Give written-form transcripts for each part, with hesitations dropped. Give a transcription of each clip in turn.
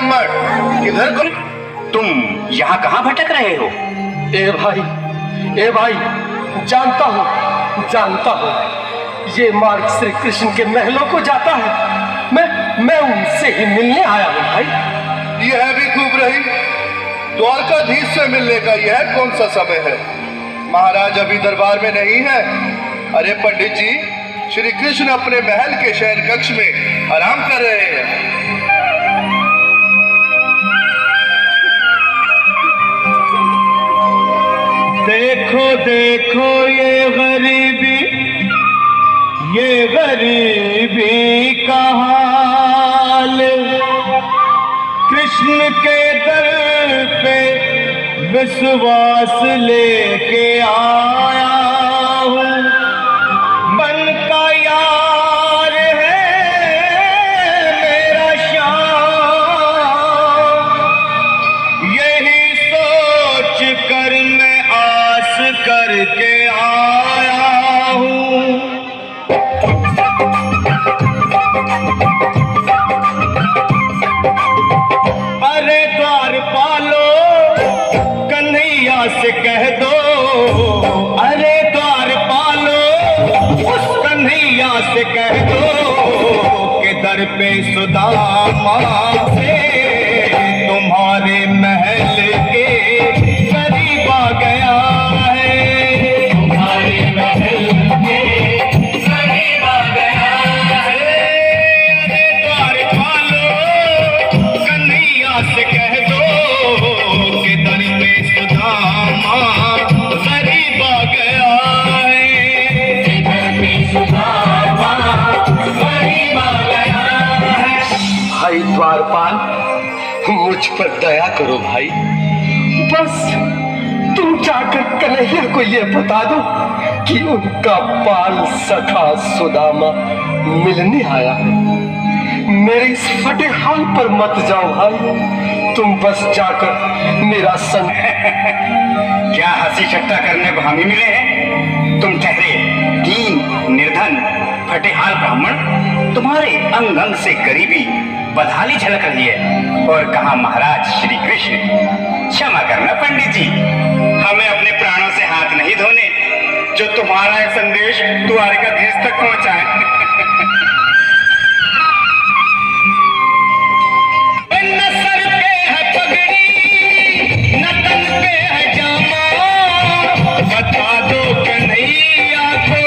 ब्राह्मण, किधर को? तुम यहाँ कहाँ भटक रहे हो? ए भाई, जानता हूँ ये मार्ग श्री कृष्ण के महलों को जाता है। मैं उनसे ही मिलने आया हूँ भाई। यह भी खूब रही, द्वारकाधीश से मिलने का यह कौन सा समय है? महाराज अभी दरबार में नहीं है। अरे पंडित जी, श्री कृष्ण अपने महल के शयन कक्ष में आराम कर रहे हैं। देखो ये गरीबी का हाल, कृष्ण के दर पे विश्वास लेके आया हूँ। मन का यार है मेरा श्याम, यही सोच कर मैं आस करके आया हूँ। अरे द्वारपालो कन्हैया से कह दो, अरे द्वारपालो उस कन्हैया से कह दो कि दर पे सुदामा से तुम्हारे महल के करीब आ गया है, तुम्हारे महल के करीब आ गया है। अरे द्वारपालो कन्हैया से कह दो कि दर पे सुदामा करीब आ गया है, दर पे सुदामा करीब आ गया है। भाई द्वारपाल, मुझ पर दया करो भाई। बस तुम जाकर कन्हैया को ये बता दो कि उनका बाल सखा सुदामा मिलने आया है। मेरे इस फटे हाल पर मत जाओ भाई, तुम बस जाकर मेरा संग। क्या हंसी ठट्टा करने को हम ही मिले हैं? तुम ठहरे दीन निर्धन फटे हाल ब्राह्मण, तुम्हारे अंग अंग से गरीबी बदहाली झलक रही है। और कहा महाराज श्री कृष्ण? क्षमा करना पंडित जी, हमें अपने प्राणों से हाथ नहीं धोने जो तुम्हारा यह संदेश द्वारकाधीश तक पहुंचाए। न सर पे है पगड़ी, न तन पे है जामा, बता दो कन्हैया को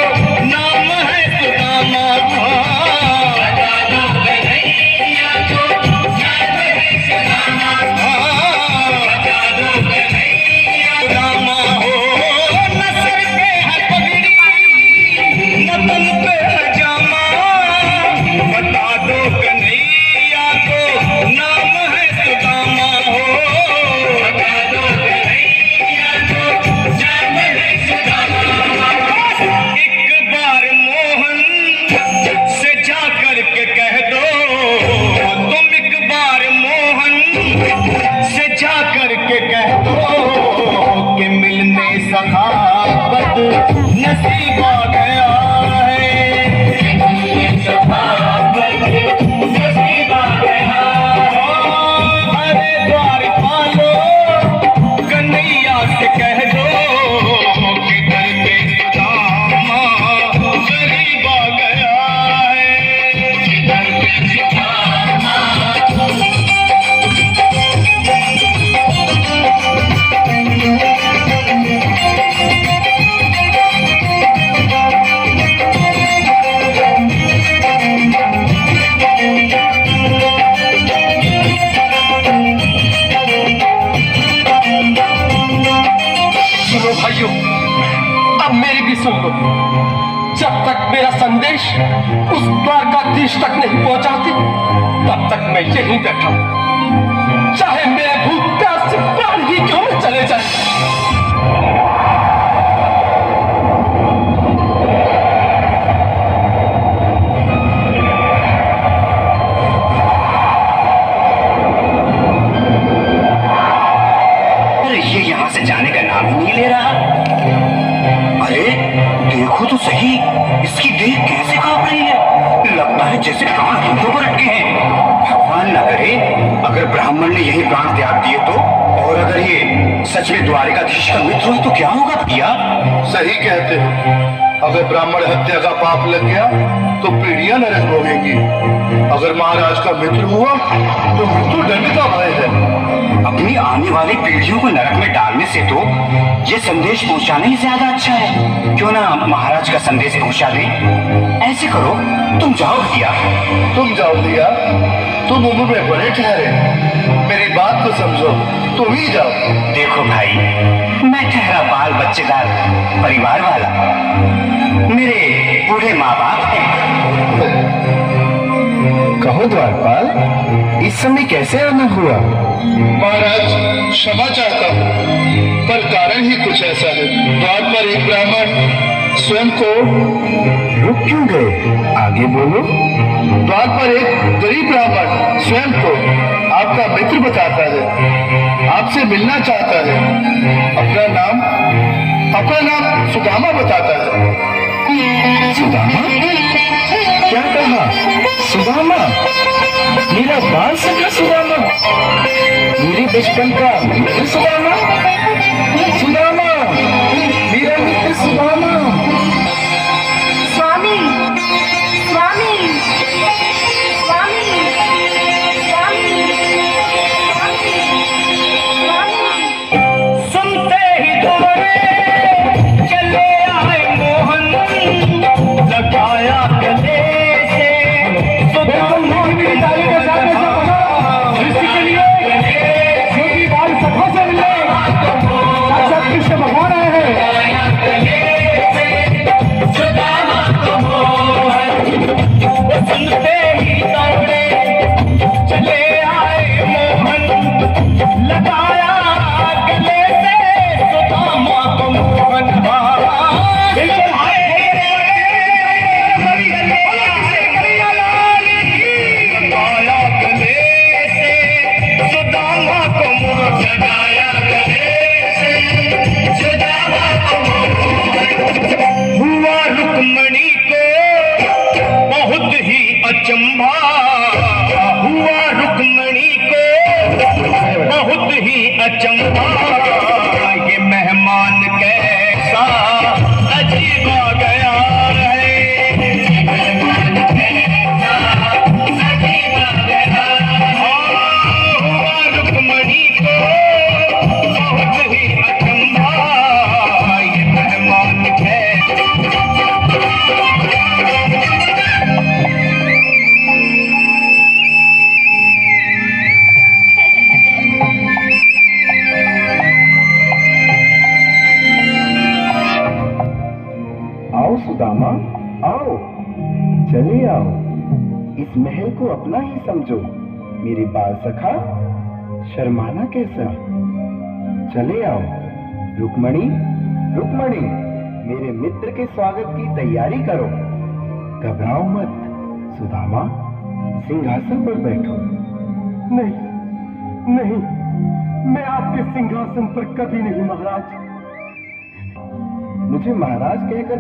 नाम है सुदामा। बता दो कन्हैया को नाम है सुदामा। बता दो कन्हैया सुदामा हो। न सर पे है पगड़ी, न तन पे है जामा, बता दो कन्हैया को नाम है सुदामा हो। बता दो कन्हैया को नाम है सुदामा। एक बार मोहन से जा करके कह दो, तुम एक बार मोहन से जा करके कह दो कि मिलने सखावत नसीब आ गया है, मिलने सखावत नसीब आ गया है। अरे द्वारपालो कन्हैया से कह दो कि दर पे सुदामा करीब आ गया है, दर पे सुदामा। सुनो भाइयों, अब मेरी भी सुन लो। जब तक मेरा संदेश उस द्वारकाधीश तक नहीं पहुंचाती, तब तक मैं यहीं बैठा हूं, चाहे मेरे भूख प्यास से प्राण ही क्यों न चले जाए। ये यहाँ से जाने का नाम ही नहीं ले रहा। अरे देखो तो सही, इसकी देह कैसे कांप रही है। लगता है जैसे प्राण हाथों पर अटके हैं। भगवान न करे अगर अगर ब्राह्मण ने यही प्राण त्याग दिए तो, और अगर ये सच में द्वारिकाधीश का मित्र हुआ तो क्या होगा भैया? सही कहते हो। अगर ब्राह्मण हत्या का पाप लग गया तो पीढ़ियां नरक भोगेंगी। अगर महाराज का मित्र हुआ तो मृत्यु दंड का भय है। अपनी आने वाली पीढ़ियों को नरक में डालने से तो ये संदेश पहुंचाना ही ज्यादा अच्छा है। क्यों ना महाराज का संदेश पहुंचा दे? ऐसे करो, तुम जाओ भैया। तुम जाओ भैया, तुम उम्र में बड़े ठहरे, मेरी बात को समझो, तुम ही जाओ। देखो भाई, मैं ठहरा बाल बच्चेदार परिवार वाला, मेरे बूढ़े माँ बाप हैं। कहो द्वारपाल, इस समय कैसे आना हुआ? महाराज क्षमा चाहता हूँ, पर कारण ही कुछ ऐसा है। द्वार पर एक ब्राह्मण स्वयं को रुक क्यों गए? आगे बोलो। द्वार पर एक गरीब ब्राह्मण स्वयं को आपका मित्र बताता है, आपसे मिलना चाहता है। अपना नाम सुदामा बताता है। सुदामा? क्या कहा? सुदामा? मेरा बाल सखा सुदामा? मेरे बचपन का मित्र सुदामा? सुदामा, मेरा मित्र सुदामा। स्वामी, स्वामी, स्वामी, स्वामी, स्वामी। सुनते ही तुम्हारे चले आए मोहन, लगाया गले से सुदामा के ताली के साथ सृष्टि के लिए जो भी बाल सखों से मिले, साक्षात कृष्ण भगवान आए हैं। सुनते ही दौड़े चले आए मोहन, लगाया गले से सुदामा को मोहन। लगाया गले से सुदामा को मोहन, लगाया गले से सुदामा को मोहन। हुआ रुक्मणी को बहुत ही अचंभा, हुआ रुक्मणी को बहुत ही अचंभा। ये मेहमान कैसा अजीब आ गया है, मेहमान कैसा अजीब आ गया। हुआ रुक्मणी को बहुत ही अचंभा, ये मेहमान कैसा। आओ सुदामा, आओ, चले आओ। इस महल को अपना ही समझो। मेरे बाल सखा, शर्माना कैसा? चले आओ। रुक्मणी, रुक्मणी, मेरे मित्र के स्वागत की तैयारी करो। घबराओ मत। सुदामा, सिंहासन पर बैठो। नहीं, नहीं, मैं आपके सिंहासन पर कभी नहीं महाराज। मुझे महाराज कहकर